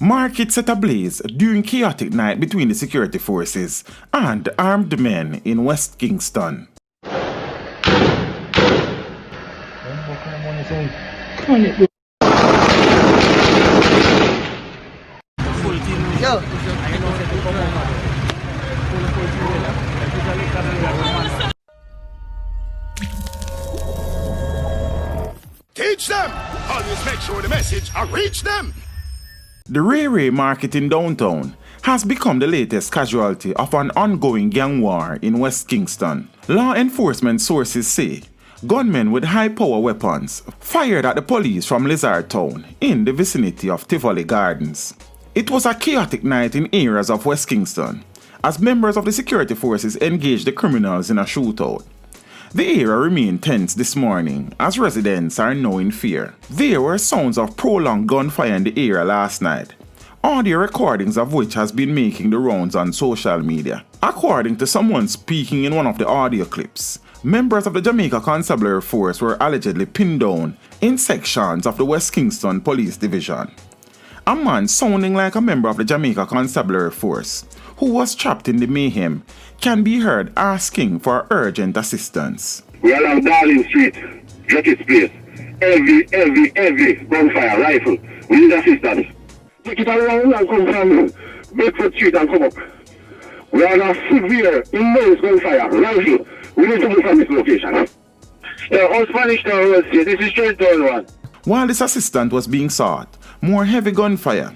Market set ablaze during chaotic night between the security forces and armed men in West Kingston. Teach them! Always make sure the message reach them! The Ray Ray market in downtown has become the latest casualty of an ongoing gang war in West Kingston. Law enforcement sources say gunmen with high-power weapons fired at the police from Lizard Town in the vicinity of Tivoli Gardens. It was a chaotic night in areas of West Kingston as members of the security forces engaged the criminals in a shootout. The area remained tense this morning as residents are now in fear. There were sounds of prolonged gunfire in the area last night, audio recordings of which has been making the rounds on social media. According to someone speaking in one of the audio clips, members of the Jamaica Constabulary Force were allegedly pinned down in sections of the West Kingston Police Division. A man sounding like a member of the Jamaica Constabulary Force, who was trapped in the Mayhem, can be heard asking for urgent assistance. We are along Darling Street, Druckett Place. Every gunfire, rifle. We need assistance. Take it around and come from Bedford Street and come up. We are on a severe, immense gunfire, rifle. We need to move from this location. All Spanish Town was here. This is Straight Town 1. While this assistance was being sought, more heavy gunfire.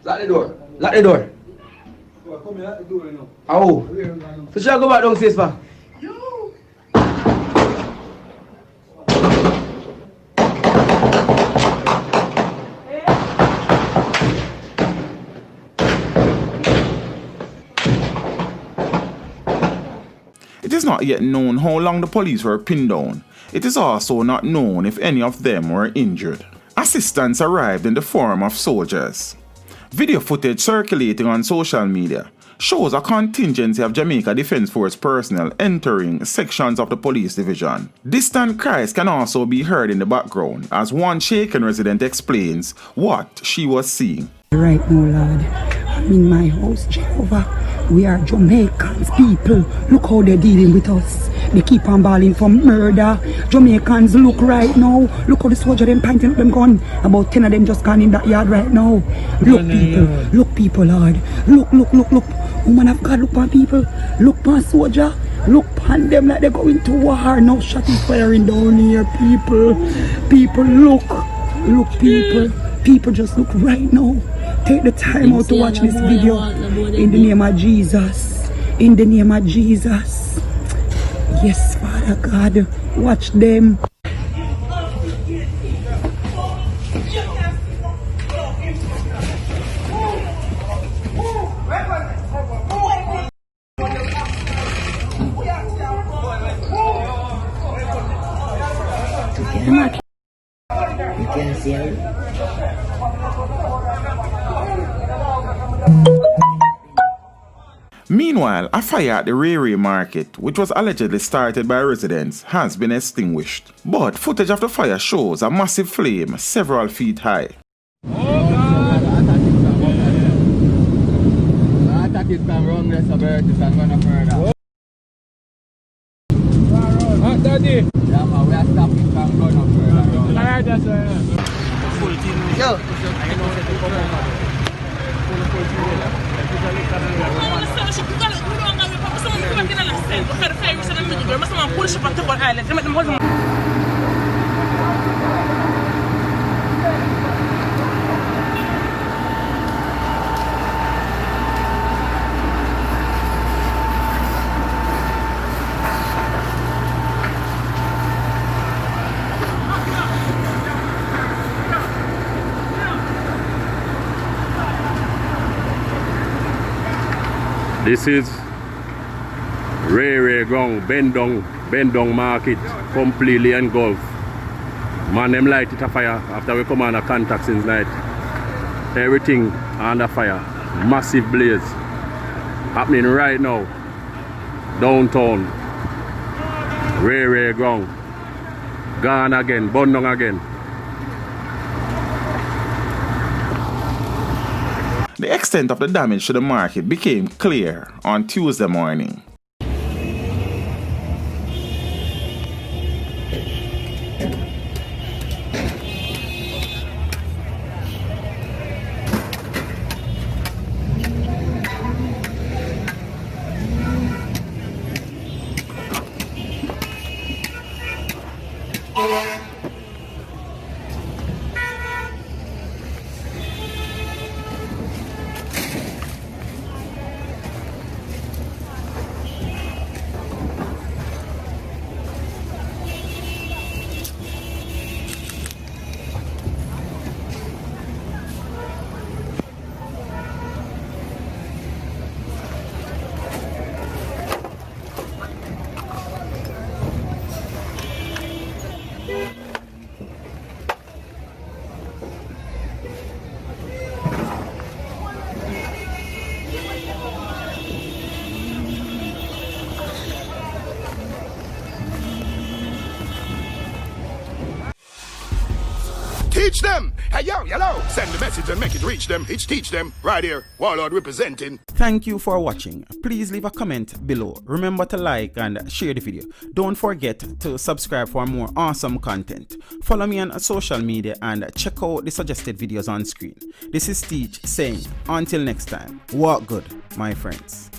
Lock the door. Lock the door. Come here, lock the door now. Oh. So should I go back downstairs, pa? It is not yet known how long the police were pinned down. It is also not known if any of them were injured. Assistance arrived in the form of soldiers. Video footage circulating on social media shows a contingency of Jamaica Defence Force personnel entering sections of the police division. Distant cries can also be heard in the background as one shaken resident explains what she was seeing. Right now, Lord, I'm in my house, Jehovah. We are Jamaicans, people. Look how they're dealing with us. They keep on balling for murder. Jamaicans, look right now. Look how the soldier them pointing up them gun. About 10 of them just gone in that yard right now. Look people, Lord. Look. Woman of God, look on people. Look on soldier. Look on them like they're going to war. Now shot is firing down here, people. People, look. Look, people. People just look right now. Take the time out to watch this video. In the name of Jesus. In the name of Jesus. Yes, Father God. Watch them. You can see her. Meanwhile, a fire at the Ray Ray market, which was allegedly started by residents, has been extinguished. But footage of the fire shows a massive flame several feet high. This is Ray ground, bend down market, completely engulfed. Man, them light it a fire after we come on a contact since night. Everything under fire, massive blaze happening right now. Downtown, Ray ground. Gone again, burned down again. The extent of the damage to the market became clear on Tuesday morning. Teach them! Hey, yo, hello! Send the message and make it reach them. It's teach them. Right here. Warlord representing. Thank you for watching. Please leave a comment below. Remember to like and share the video. Don't forget to subscribe for more awesome content. Follow me on social media and check out the suggested videos on screen. This is Teach saying, until next time, walk good, my friends.